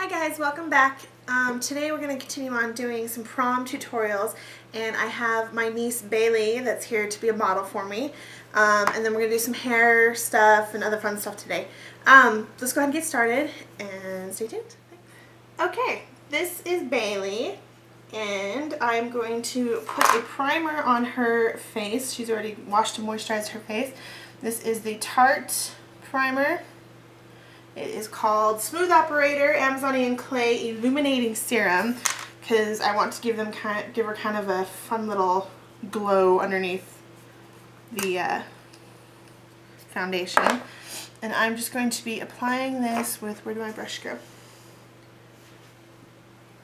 Hi guys, welcome back. Today we're going to continue on doing some prom tutorials, and I have my niece Bailey that's here to be a model for me. And then we're going to do some hair stuff and other fun stuff today. Let's go ahead and get started and stay tuned. Thanks. Okay, this is Bailey, and I'm going to put a primer on her face. She's already washed and moisturized her face. This is the Tarte primer. It is called Smooth Operator Amazonian Clay Illuminating Serum because I want to give her kind of a fun little glow underneath the foundation. And I'm just going to be applying this with, where do my brush go?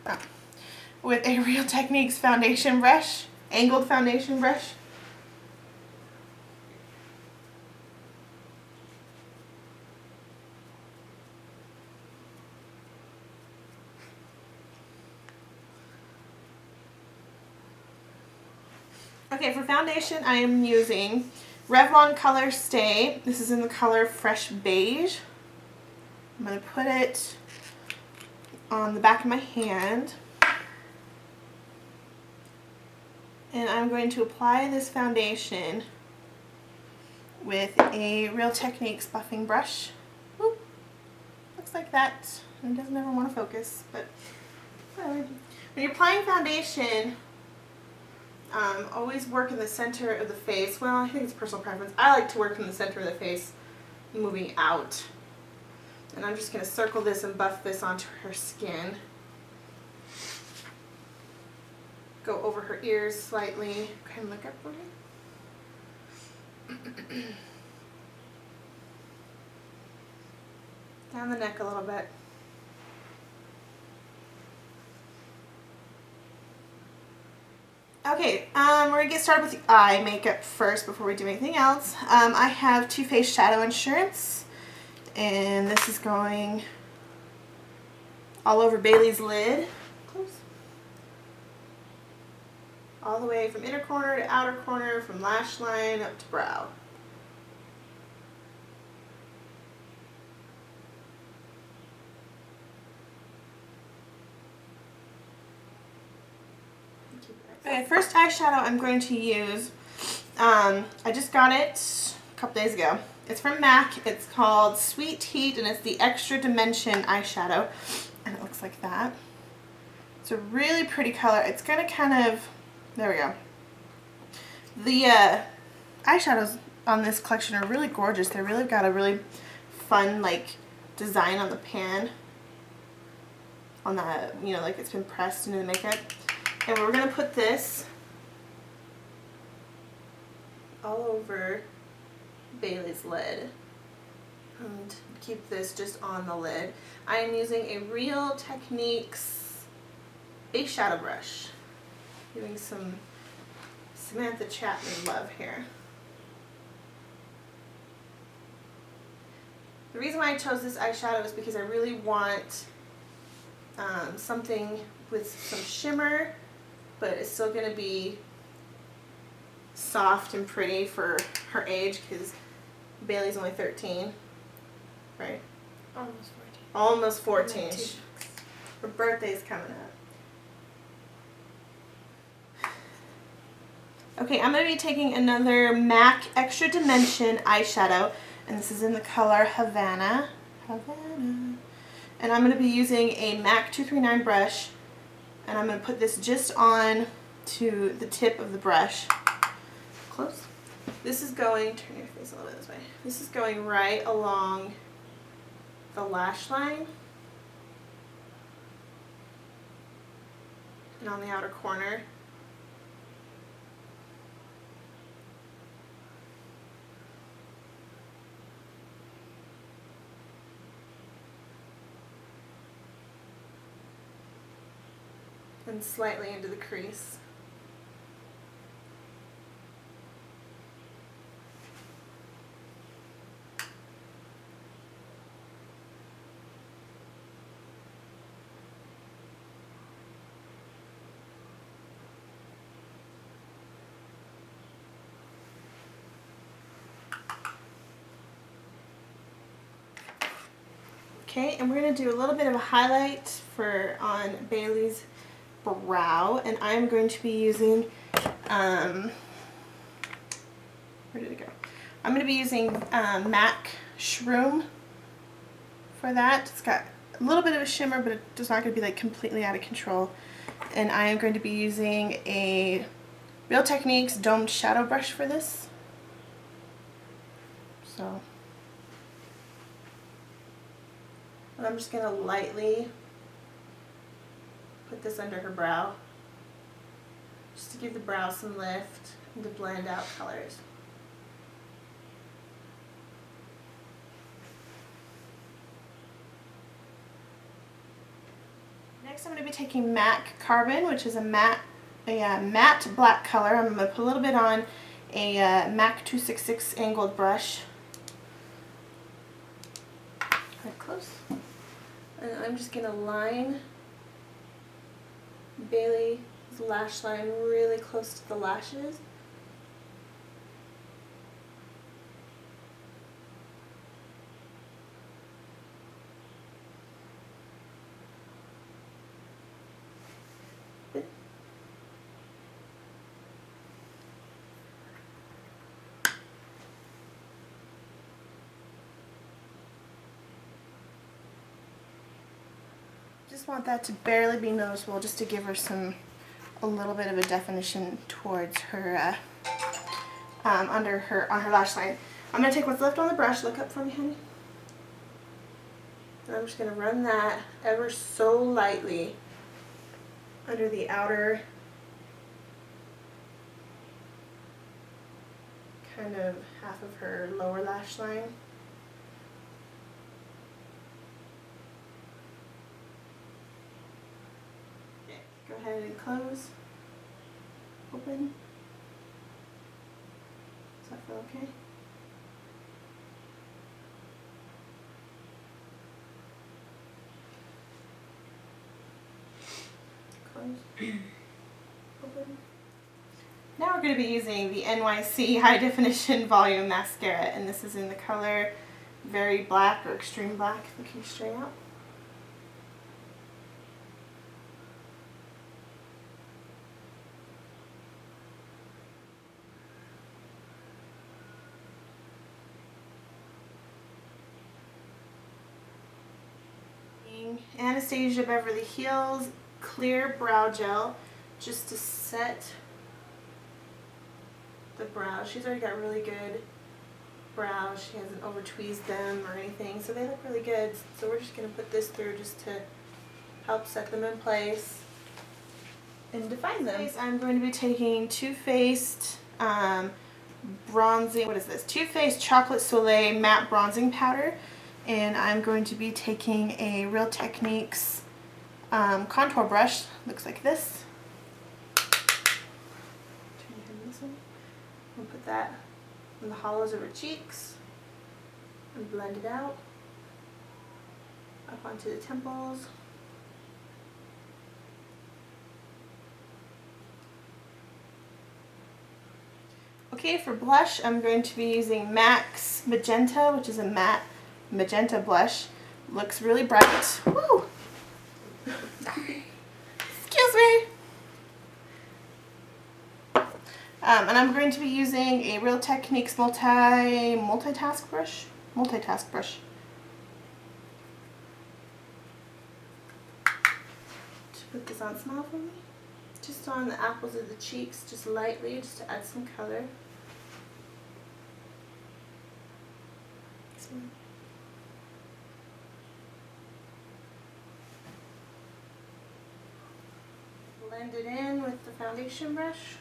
Oh, with a Real Techniques foundation brush, angled foundation brush. Okay, for foundation I am using Revlon Color Stay. This is in the color Fresh Beige. I'm going to put it on the back of my hand. And I'm going to apply this foundation with a Real Techniques buffing brush. Whoop. Looks like that. It doesn't ever want to focus, but whatever. When you're applying foundation, always work in the center of the face. Well, I think it's personal preference. I like to work in the center of the face, moving out. And I'm just going to circle this and buff this onto her skin. Go over her ears slightly. Go ahead and look up for me. Down the neck a little bit. Okay, we're going to get started with the eye makeup first before we do anything else. I have Too Faced Shadow Insurance, and this is going all over Bailey's lid. Close. All the way from inner corner to outer corner, from lash line up to brow. Okay, first eyeshadow I'm going to use, I just got it a couple days ago. It's from MAC. It's called Sweet Heat, and it's the Extra Dimension eyeshadow, and it looks like that. It's a really pretty color. It's going to kind of, there we go. The eyeshadows on this collection are really gorgeous. They really got a really fun, like, design on the pan, on the, you know, like it's been pressed into the makeup. And we're going to put this all over Bailey's lid and keep this just on the lid. I am using a Real Techniques base shadow brush. Giving some Samantha Chapman love here. The reason why I chose this eyeshadow is because I really want something with some shimmer, but it's still going to be soft and pretty for her age, because Bailey's only 13, right? Almost 14. Almost 14. Her birthday's coming up. Okay, I'm going to be taking another MAC Extra Dimension eyeshadow, and this is in the color Havana. And I'm going to be using a MAC 239 brush. And I'm going to put this just on to the tip of the brush. Close. This is going, turn your face a little bit this way. This is going right along the lash line and on the outer corner. And slightly into the crease. Okay, and we're going to do a little bit of a highlight on Bailey's brow, and I'm going to be using, where did it go? I'm going to be using MAC Shroom for that. It's got a little bit of a shimmer, but it's not going to be like completely out of control. And I am going to be using a Real Techniques domed shadow brush for this. So, and I'm just going to lightly put this under her brow, just to give the brow some lift and to blend out colors. Next I'm going to be taking MAC Carbon, which is a matte black color. I'm going to put a little bit on a MAC 266 angled brush. Right close. And I'm just going to line Bailey's lash line really close to the lashes. Just want that to barely be noticeable, just to give her a little bit of a definition towards her on her lash line. I'm gonna take what's left on the brush. Look up for me, honey. And I'm just gonna run that ever so lightly under the outer kind of half of her lower lash line. Go ahead and close, open. Does that feel okay? Close, open. Now we're going to be using the NYC High Definition Volume Mascara, and this is in the color Very Black or Extreme Black, looking straight out. Anastasia Beverly Hills Clear Brow Gel, just to set the brows. She's already got really good brows. She hasn't over tweezed them or anything, so they look really good. So we're just going to put this through just to help set them in place and define them. I'm going to be taking Too Faced bronzing, Too Faced Chocolate Soleil Matte Bronzing Powder. And I'm going to be taking a Real Techniques contour brush. Looks like this. We'll put that in the hollows of her cheeks and blend it out up onto the temples. Okay, for blush, I'm going to be using MAC's Magenta, which is a matte magenta blush. Looks really bright. Woo! Sorry. Excuse me. And I'm going to be using a Real Techniques multitask brush. To put this on, smile for me. Just on the apples of the cheeks, just lightly, just to add some color. Blend it in with the foundation brush.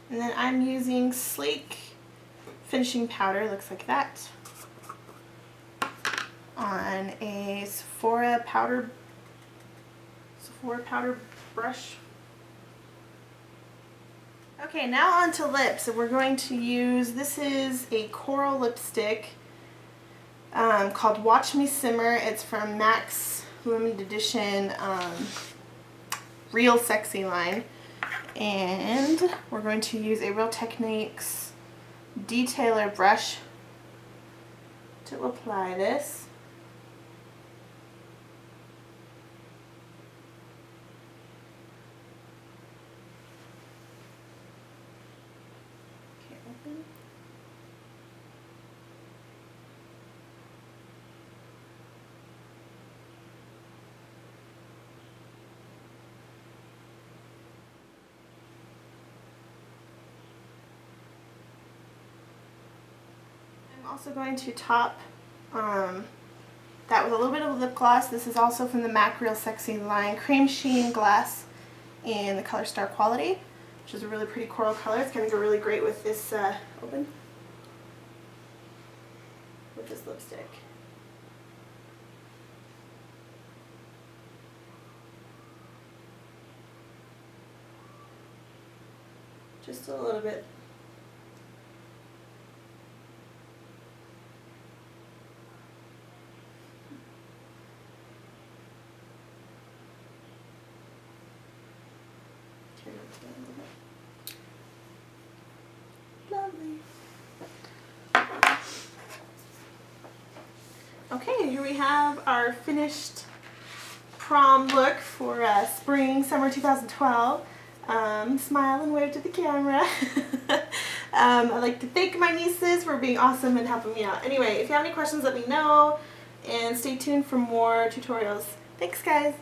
And then I'm using Sleek finishing powder, looks like that, on a Sephora powder brush. Okay, now on to lips. We're going to use, this is a coral lipstick called Watch Me Simmer. It's from MAC's limited edition Real Sexy line. And we're going to use a Real Techniques detailer brush to apply this. Okay, open. I'm also going to top that with a little bit of lip gloss. This is also from the MAC Real Sexy line, Cream Sheen Glass in the color Star Quality, which is a really pretty coral color. It's going to go really great with this open with this lipstick. Just a little bit. Lovely. Okay, here we have our finished prom look for spring, summer 2012. Smile and wave to the camera. I'd like to thank my nieces for being awesome and helping me out. Anyway, if you have any questions, let me know, and stay tuned for more tutorials. Thanks, guys.